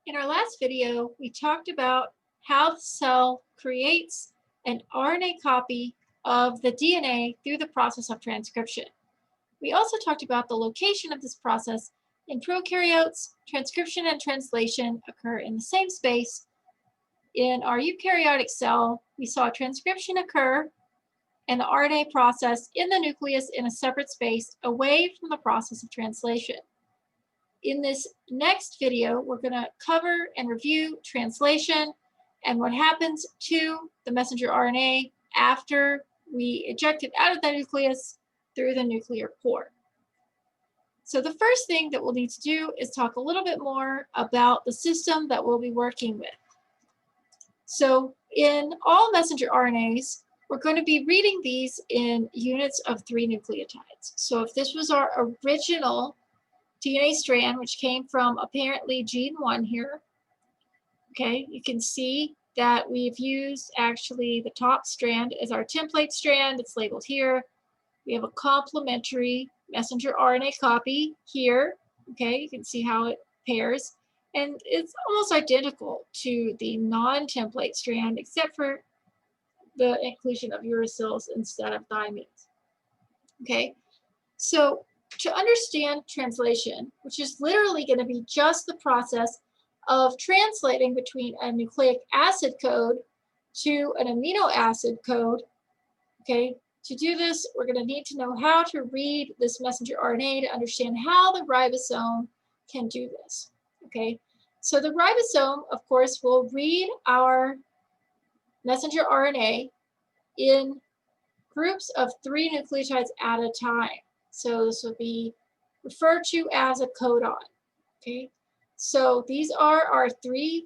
In our last video, we talked about how the cell creates an RNA copy of the DNA through the process of transcription. We also talked about the location of this process. In prokaryotes, transcription and translation occur in the same space. In our eukaryotic cell, we saw transcription occur and the RNA process in the nucleus in a separate space away from the process of translation. In this next video, we're going to cover and review translation and what happens to the messenger RNA after we eject it out of the nucleus through the nuclear pore. So the first thing that we'll need to do is talk a little bit more about the system that we'll be working with. So in all messenger RNAs, we're going to be reading these in units of 3 nucleotides. So if this was our original DNA strand, which came from apparently gene 1 here, okay, you can see that we've used actually the top strand as our template strand. It's labeled here. We have a complementary messenger RNA copy here. Okay, you can see how it pairs. And it's almost identical to the non-template strand, except for the inclusion of uracils instead of thymines. Okay, so to understand translation, which is literally going to be just the process of translating between a nucleic acid code to an amino acid code, okay, to do this, we're going to need to know how to read this messenger RNA to understand how the ribosome can do this, okay? So the ribosome, of course, will read our messenger RNA in groups of 3 nucleotides at a time. So this will be referred to as a codon, okay? So these are our 3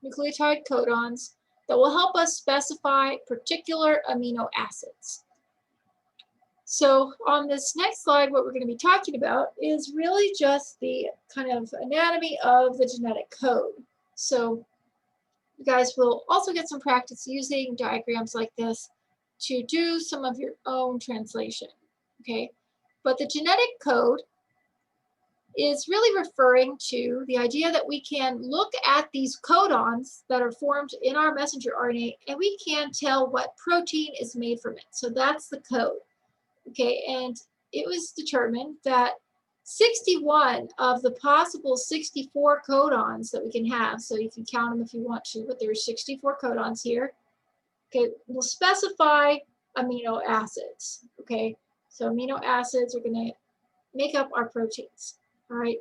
nucleotide codons that will help us specify particular amino acids. So on this next slide, what we're going to be talking about is really just the kind of anatomy of the genetic code. So you guys will also get some practice using diagrams like this to do some of your own translation, okay? But the genetic code is really referring to the idea that we can look at these codons that are formed in our messenger RNA and we can tell what protein is made from it. So that's the code, okay? And it was determined that 61 of the possible 64 codons that we can have, so you can count them if you want to, but there are 64 codons here, okay, will specify amino acids, okay? So amino acids are going to make up our proteins, all right?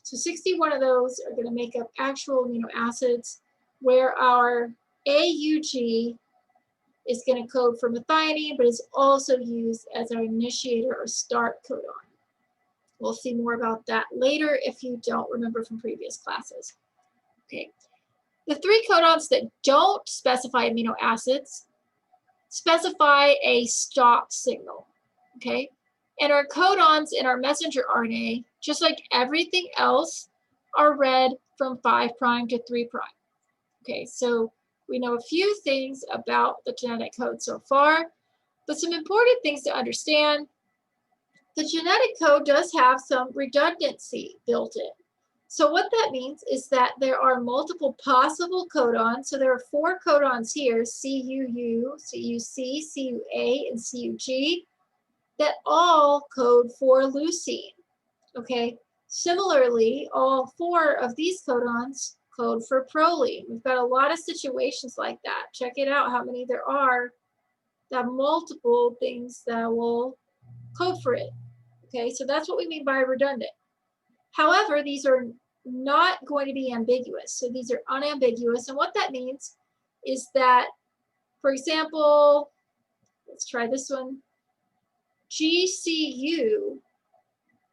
So 61 of those are going to make up actual amino acids, where our AUG is going to code for methionine, but is also used as our initiator or start codon. We'll see more about that later if you don't remember from previous classes. Okay. The 3 codons that don't specify amino acids specify a stop signal, okay? And our codons in our messenger RNA, just like everything else, are read from 5' to 3'. Okay, so we know a few things about the genetic code so far, but some important things to understand. The genetic code does have some redundancy built in. So what that means is that there are multiple possible codons. So there are 4 codons here, CUU, CUC, CUA, and CUG, that all code for leucine, okay? Similarly, all 4 of these codons code for proline. We've got a lot of situations like that. Check it out how many there are that have multiple things that will code for it, okay? So that's what we mean by redundant. However, these are not going to be ambiguous. So these are unambiguous. And what that means is that, for example, let's try this one. GCU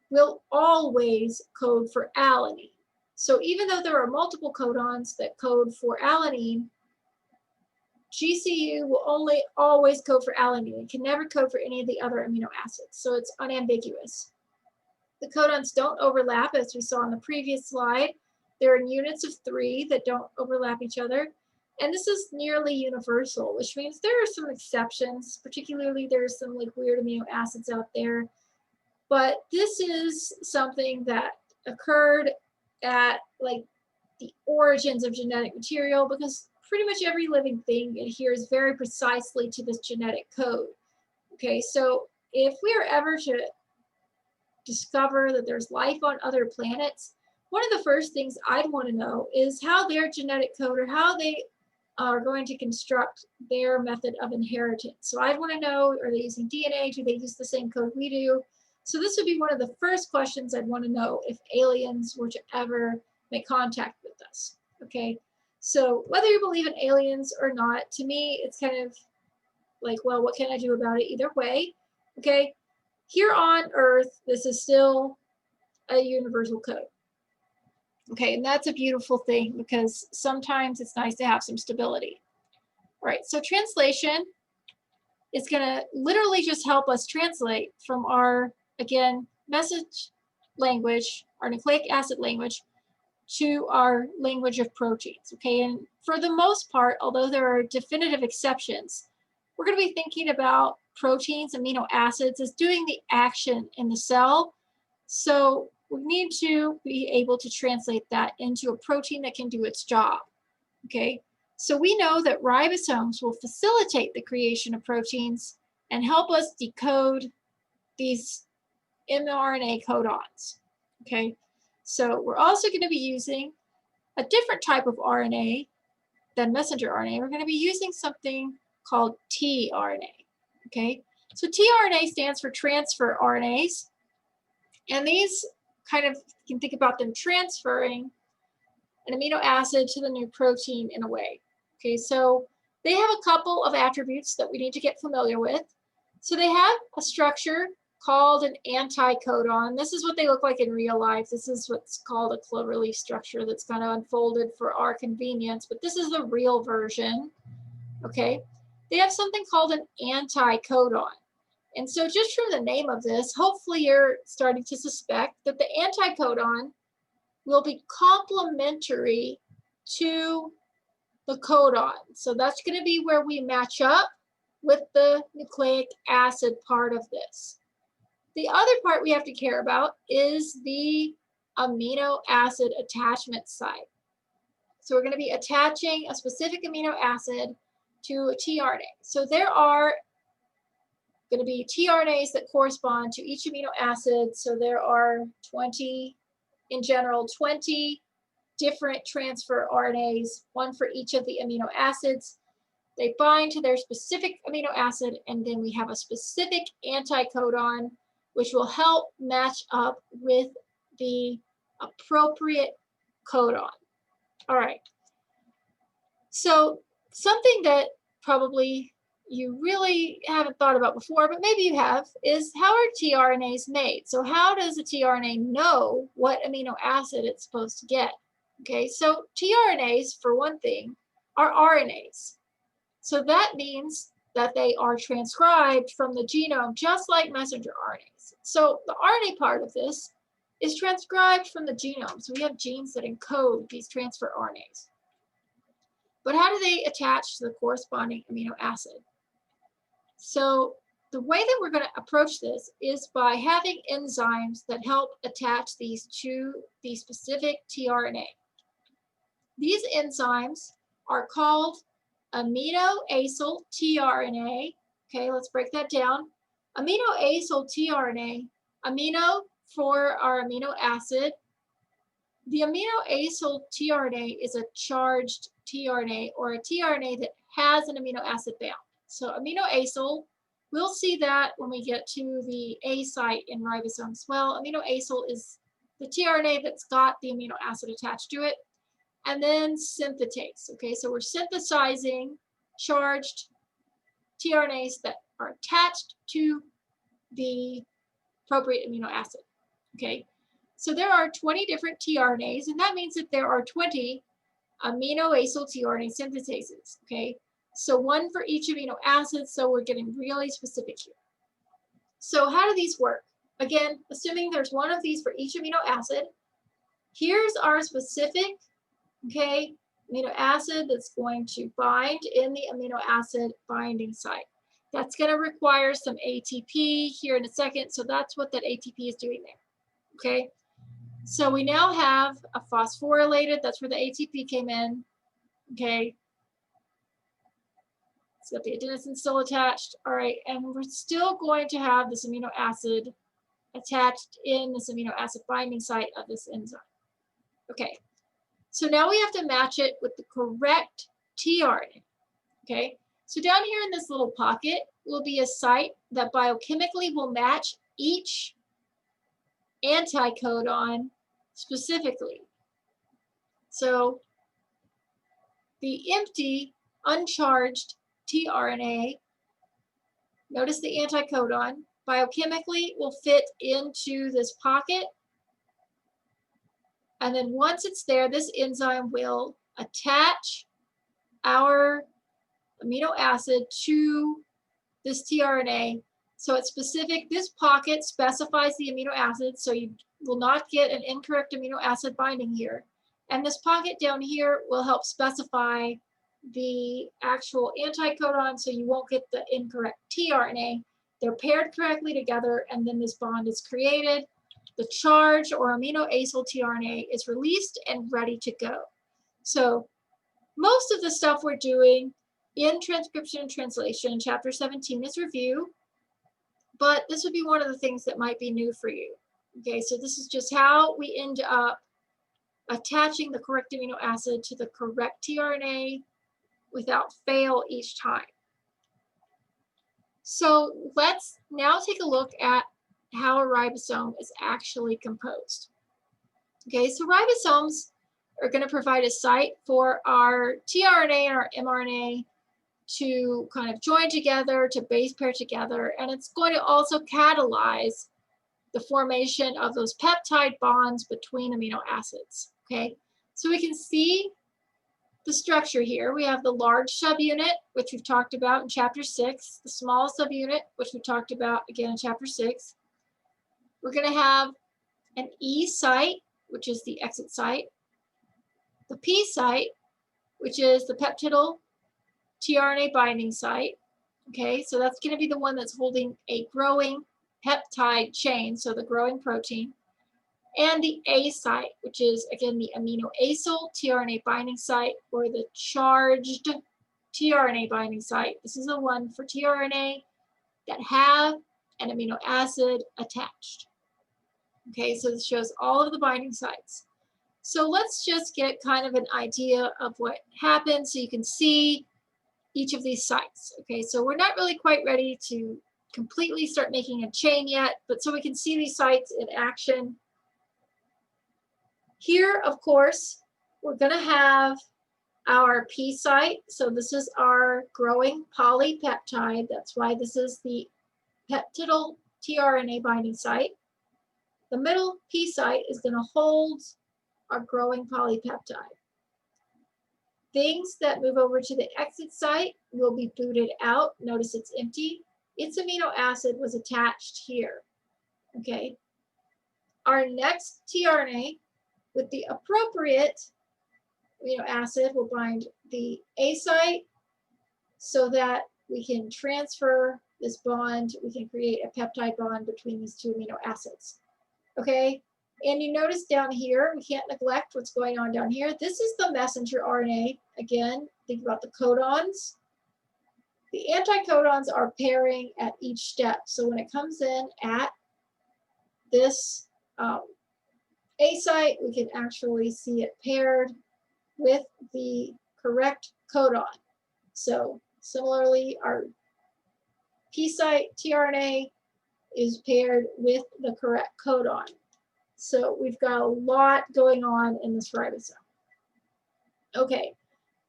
will always code for alanine. So even though there are multiple codons that code for alanine, GCU will only always code for alanine. It can never code for any of the other amino acids. So it's unambiguous. The codons don't overlap, as we saw on the previous slide. They're in units of 3 that don't overlap each other. And this is nearly universal, which means there are some exceptions. Particularly, there's some like weird amino acids out there. But this is something that occurred at like the origins of genetic material, because pretty much every living thing adheres very precisely to this genetic code. Okay, so if we are ever to discover that there's life on other planets, one of the first things I'd want to know is how their genetic code, or how they are going to construct their method of inheritance. So I'd want to know, are they using DNA? Do they use the same code we do? So this would be one of the first questions I'd want to know if aliens were to ever make contact with us. Okay, so whether you believe in aliens or not, to me, it's kind of like, well, what can I do about it either way? Okay, here on Earth, this is still a universal code. Okay, and that's a beautiful thing, because sometimes it's nice to have some stability. All right, so translation is going to literally just help us translate from our, again, message language, our nucleic acid language, to our language of proteins. Okay, and for the most part, although there are definitive exceptions, we're going to be thinking about proteins, amino acids, as doing the action in the cell. So we need to be able to translate that into a protein that can do its job. Okay, so we know that ribosomes will facilitate the creation of proteins and help us decode these mRNA codons. Okay, so we're also going to be using a different type of RNA than messenger RNA. We're going to be using something called tRNA. Okay, so tRNA stands for transfer RNAs, and these kind of, you can think about them transferring an amino acid to the new protein in a way. Okay, so they have a couple of attributes that we need to get familiar with. So they have a structure called an anticodon. This is what they look like in real life. This is what's called a cloverleaf structure that's kind of unfolded for our convenience, but this is the real version. Okay, they have something called an anticodon. And so just from the name of this, hopefully you're starting to suspect that the anticodon will be complementary to the codon. So that's going to be where we match up with the nucleic acid part of this. The other part we have to care about is the amino acid attachment site. So we're going to be attaching a specific amino acid to a tRNA. So there are going to be tRNAs that correspond to each amino acid. So there are 20, in general, 20 different transfer RNAs, one for each of the amino acids. They bind to their specific amino acid, and then we have a specific anticodon, which will help match up with the appropriate codon. All right. So something that probably you really haven't thought about before, but maybe you have, is how are tRNAs made? So how does a tRNA know what amino acid it's supposed to get? Okay, so tRNAs, for one thing, are RNAs. So that means that they are transcribed from the genome just like messenger RNAs. So the RNA part of this is transcribed from the genome. So we have genes that encode these transfer RNAs. But how do they attach to the corresponding amino acid? So the way that we're going to approach this is by having enzymes that help attach these to the specific tRNA. These enzymes are called amino-acyl tRNA. Okay, let's break that down. Amino-acyl tRNA, amino for our amino acid. The amino-acyl tRNA is a charged tRNA, or a tRNA that has an amino acid bound. So amino-acyl, we'll see that when we get to the A site in ribosomes. Well, amino-acyl is the tRNA that's got the amino acid attached to it. And then synthetase. Okay, so we're synthesizing charged tRNAs that are attached to the appropriate amino acid. Okay, so there are 20 different tRNAs, and that means that there are 20 amino-acyl tRNA synthetases. Okay, so one for each amino acid, so we're getting really specific here. So how do these work? Again, assuming there's one of these for each amino acid, here's our specific, okay, amino acid that's going to bind in the amino acid binding site. That's going to require some ATP here in a second, so that's what that ATP is doing there. Okay, So we now have a phosphorylated, that's where the ATP came in, okay? It's got the adenosine still attached. All right, and we're still going to have this amino acid attached in this amino acid binding site of this enzyme. Okay, so now we have to match it with the correct tRNA. Okay, so down here in this little pocket will be a site that biochemically will match each anticodon specifically. So the empty, uncharged tRNA, notice the anticodon, biochemically will fit into this pocket. And then once it's there, this enzyme will attach our amino acid to this tRNA. So it's specific. This pocket specifies the amino acid, so you will not get an incorrect amino acid binding here. And this pocket down here will help specify the actual anticodon, so you won't get the incorrect tRNA. They're paired correctly together, and then this bond is created. The charged or amino acyl tRNA is released and ready to go. So most of the stuff we're doing in transcription and translation, chapter 17 is review, but this would be one of the things that might be new for you. Okay, so this is just how we end up attaching the correct amino acid to the correct tRNA without fail each time. So let's now take a look at how a ribosome is actually composed. Okay, so ribosomes are going to provide a site for our tRNA and our mRNA to kind of join together, to base pair together, and it's going to also catalyze the formation of those peptide bonds between amino acids. Okay, so we can see the structure here. We have the large subunit, which we've talked about in chapter 6, the small subunit, which we talked about again in chapter 6. We're going to have an E site, which is the exit site, the P site, which is the peptidyl tRNA binding site. Okay, so that's going to be the one that's holding a growing peptide chain, so the growing protein. And the A site, which is again the amino acyl tRNA binding site, or the charged tRNA binding site. This is the one for tRNA that have an amino acid attached. Okay, so this shows all of the binding sites. So let's just get kind of an idea of what happens so you can see each of these sites. Okay, so we're not really quite ready to completely start making a chain yet, but so we can see these sites in action. Here, of course, we're going to have our P site. So this is our growing polypeptide. That's why this is the peptidyl tRNA binding site. The middle P site is going to hold our growing polypeptide. Things that move over to the exit site will be booted out. Notice it's empty. Its amino acid was attached here. Okay. Our next tRNA with the appropriate amino acid will bind the A site so that we can transfer this bond. We can create a peptide bond between these two amino acids. Okay. And you notice down here, we can't neglect what's going on down here. This is the messenger RNA. Again, think about the codons. The anticodons are pairing at each step. So when it comes in at this A site, we can actually see it paired with the correct codon. So similarly, our P site tRNA is paired with the correct codon. So we've got a lot going on in this ribosome. Okay,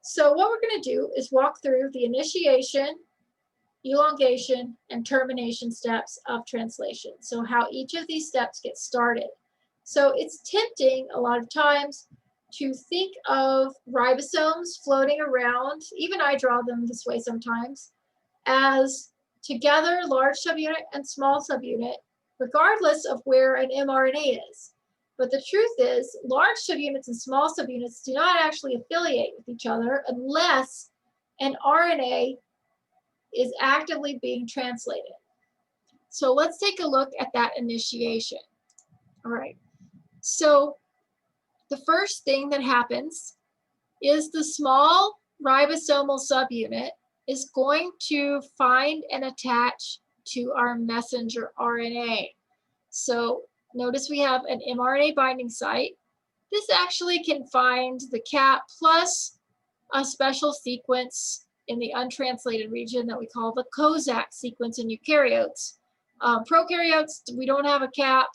so what we're going to do is walk through the initiation, elongation, and termination steps of translation. So how each of these steps get started. So it's tempting a lot of times to think of ribosomes floating around, even I draw them this way sometimes, as together large subunit and small subunit, regardless of where an mRNA is. But the truth is, large subunits and small subunits do not actually affiliate with each other unless an RNA is actively being translated. So let's take a look at that initiation. All right. So the first thing that happens is the small ribosomal subunit is going to find and attach to our messenger RNA. So notice we have an mRNA binding site. This actually can find the cap plus a special sequence in the untranslated region that we call the Kozak sequence in eukaryotes. Prokaryotes, we don't have a cap,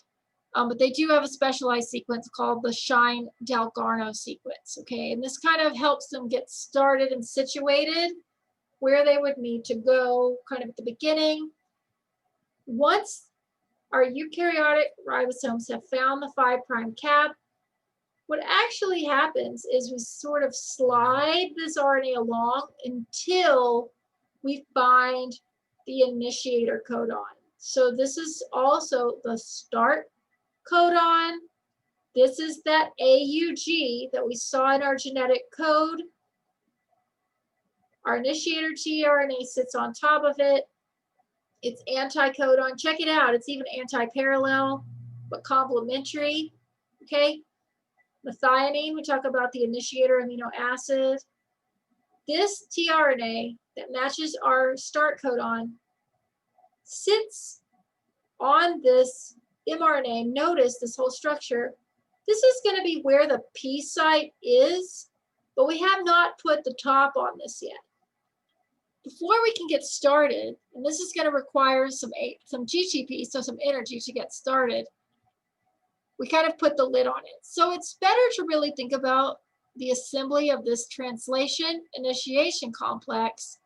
but they do have a specialized sequence called the Shine-Dalgarno sequence, okay? And this kind of helps them get started and situated where they would need to go kind of at the beginning. Once our eukaryotic ribosomes have found the 5' cap, what actually happens is we sort of slide this RNA along until we find the initiator codon. So this is also the start codon. This is that AUG that we saw in our genetic code. Our initiator tRNA sits on top of it. It's anticodon. Check it out. It's even anti-parallel, but complementary. Okay. Methionine, we talk about the initiator amino acid. This tRNA that matches our start codon sits on this mRNA. Notice this whole structure. This is going to be where the P site is, but we have not put the top on this yet. Before we can get started, and this is going to require some GTP, so some energy to get started, we kind of put the lid on it. So it's better to really think about the assembly of this translation initiation complex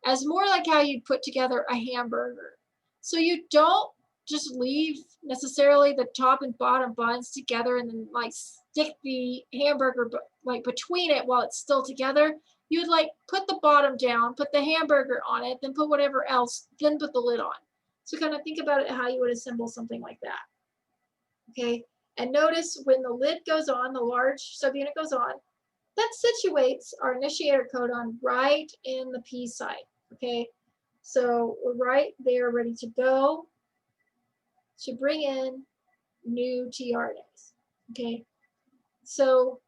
as more like how you'd put together a hamburger. So you don't just leave necessarily the top and bottom buns together and then like stick the hamburger like between it while it's still together. You would like put the bottom down, put the hamburger on it, then put whatever else, then put the lid on. So kind of think about it how you would assemble something like that. Okay, and notice when the lid goes on, the large subunit goes on, that situates our initiator codon right in the P site. Okay, so we're right there ready to go to bring in new tRNAs. Okay, so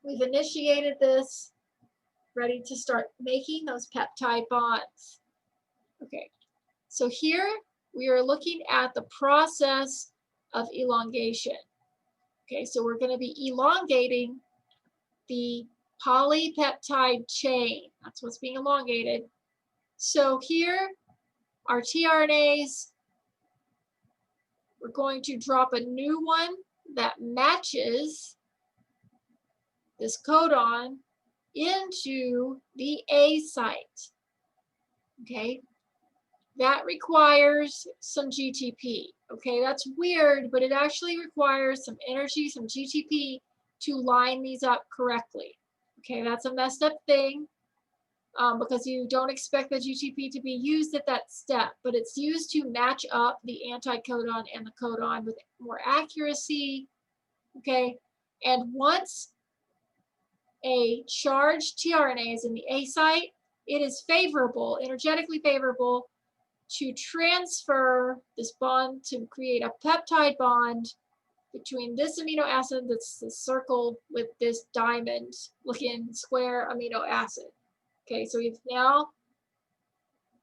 we've initiated this, ready to start making those peptide bonds. Okay, so here we are looking at the process of elongation. Okay, so we're going to be elongating the polypeptide chain. That's what's being elongated. So here, our tRNAs, we're going to drop a new one that matches this codon into the A site. Okay, that requires some GTP. Okay, that's weird, but it actually requires some energy, some GTP to line these up correctly. Okay, that's a messed up thing because you don't expect the GTP to be used at that step, but it's used to match up the anticodon and the codon with more accuracy. Okay, and once a charged tRNA is in the A site, it is favorable, energetically favorable, to transfer this bond to create a peptide bond between this amino acid that's the circle with this diamond looking square amino acid. Okay, so we've now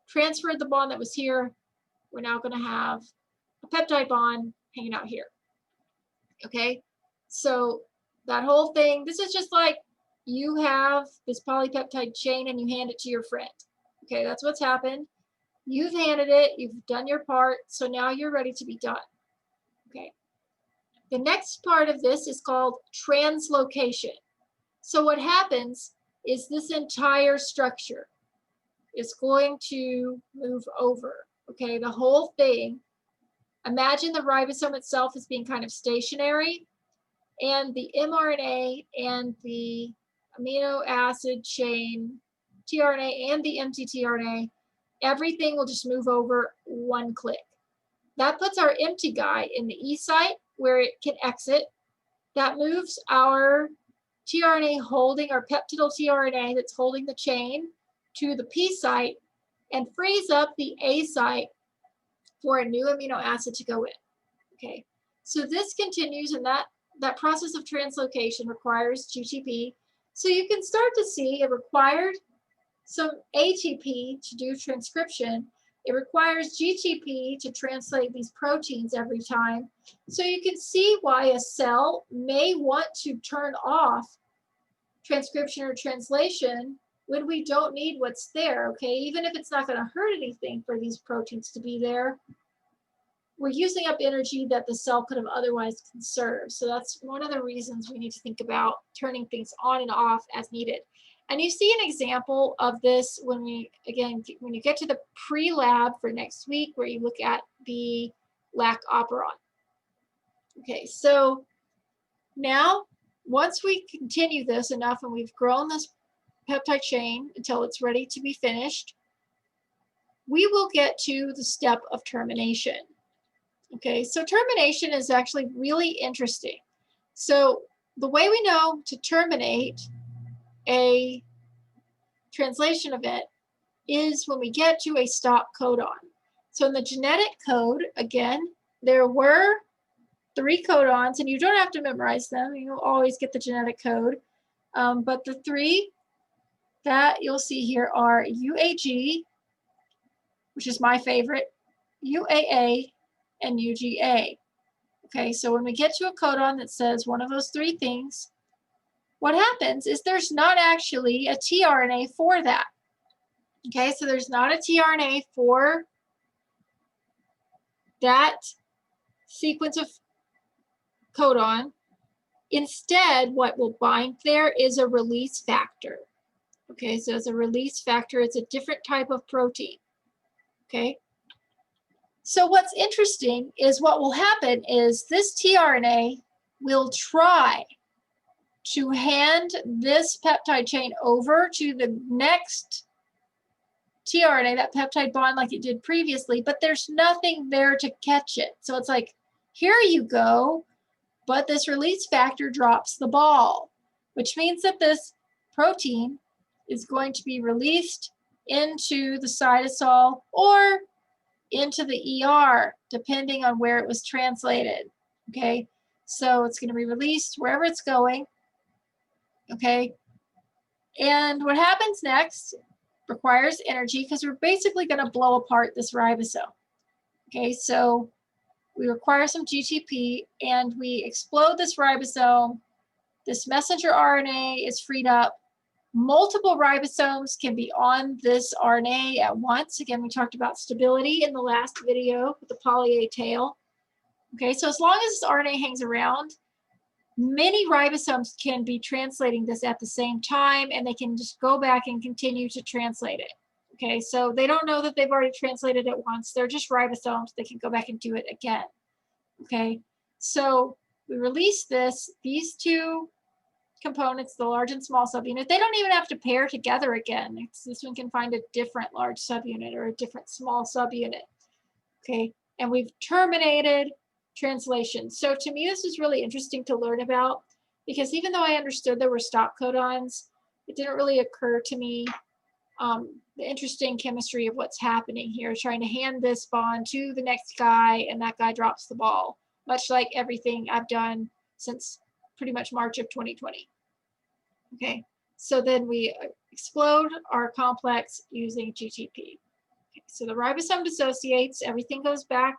transferred the bond that was here. We're now going to have a peptide bond hanging out here. Okay, so that whole thing, this is just like you have this polypeptide chain and you hand it to your friend. Okay, that's what's happened. You've handed it, you've done your part, so now you're ready to be done. Okay. The next part of this is called translocation. So what happens is this entire structure is going to move over. Okay, the whole thing. Imagine the ribosome itself as being kind of stationary, and the mRNA and the amino acid chain, tRNA and the empty tRNA, everything will just move over one click. That puts our empty guy in the E site where it can exit. That moves our tRNA holding, our peptidyl tRNA that's holding the chain to the P site and frees up the A site for a new amino acid to go in. Okay, So this continues, and that process of translocation requires GTP. So you can start to see it required some ATP to do transcription. It requires GTP to translate these proteins every time. So you can see why a cell may want to turn off transcription or translation when we don't need what's there, okay? Even if it's not going to hurt anything for these proteins to be there, we're using up energy that the cell could have otherwise conserved. So that's one of the reasons we need to think about turning things on and off as needed. And you see an example of this when you get to the pre-lab for next week, where you look at the lac operon. Okay, so now once we continue this enough and we've grown this peptide chain until it's ready to be finished, we will get to the step of termination. Okay, so termination is actually really interesting. So the way we know to terminate a translation event is when we get to a stop codon. So in the genetic code, again, there were 3 codons, and you don't have to memorize them. You'll always get the genetic code. But the 3 that you'll see here are UAG, which is my favorite, UAA, and UGA. Okay, so when we get to a codon that says one of those 3 things, what happens is there's not actually a tRNA for that. Okay, so there's not a tRNA for that sequence of codon. Instead, what will bind there is a release factor. Okay, so it's a release factor. It's a different type of protein. Okay, so what's interesting is what will happen is this tRNA will try to hand this peptide chain over to the next tRNA, that peptide bond like it did previously, but there's nothing there to catch it. So it's like, here you go, but this release factor drops the ball, which means that this protein is going to be released into the cytosol or into the ER, depending on where it was translated. Okay, so it's going to be released wherever it's going. Okay, and what happens next requires energy, because we're basically going to blow apart this ribosome. Okay, so we require some GTP, and we explode this ribosome. This messenger RNA is freed up. Multiple ribosomes can be on this RNA at once. Again, we talked about stability in the last video with the poly A tail. Okay, so as long as this RNA hangs around, many ribosomes can be translating this at the same time, and they can just go back and continue to translate it. Okay, so they don't know that they've already translated it once. They're just ribosomes. They can go back and do it again. Okay, so we release these 2 components, the large and small subunit. They don't even have to pair together again. This one can find a different large subunit or a different small subunit. Okay, and we've terminated translation. So to me, this is really interesting to learn about, because even though I understood there were stop codons, it didn't really occur to me the interesting chemistry of what's happening here, trying to hand this bond to the next guy, and that guy drops the ball, much like everything I've done since pretty much March of 2020. Okay, so then we explode our complex using GTP. Okay, so the ribosome dissociates, everything goes back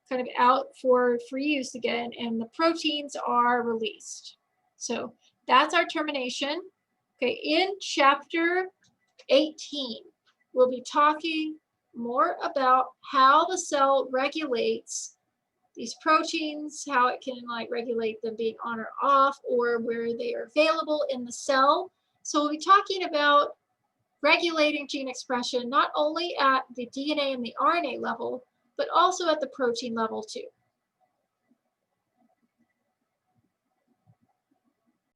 kind of out for free use again, and the proteins are released. So that's our termination. Okay, in chapter 18, we'll be talking more about how the cell regulates these proteins, how it can like regulate them being on or off, or where they are available in the cell. So we'll be talking about regulating gene expression not only at the DNA and the RNA level, but also at the protein level too.